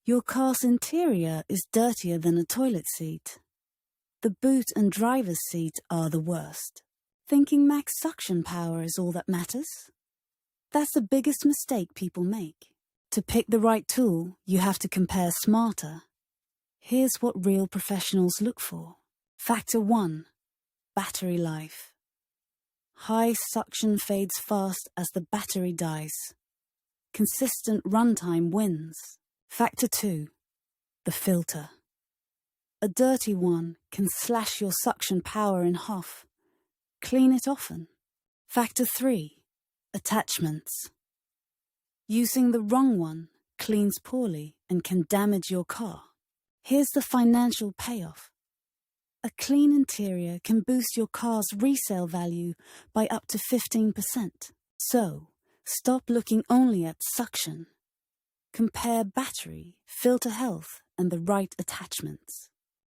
Your car's interior is dirtier than a toilet seat. The boot and driver's seat are the worst. Thinking max suction power is all that matters? That's the biggest mistake people make. To pick the right tool, you have to compare smarter. Here's what real professionals look for. Factor 1. Battery life. High suction fades fast as the battery dies. Consistent runtime wins. Factor 2. The filter. A dirty one can slash your suction power in half. Clean it often. Factor 3. Attachments. Using the wrong one cleans poorly and can damage your car. Here's the financial payoff. A clean interior can boost your car's resale value by up to 15%. So, stop looking only at suction. Compare battery, filter health, and the right attachments.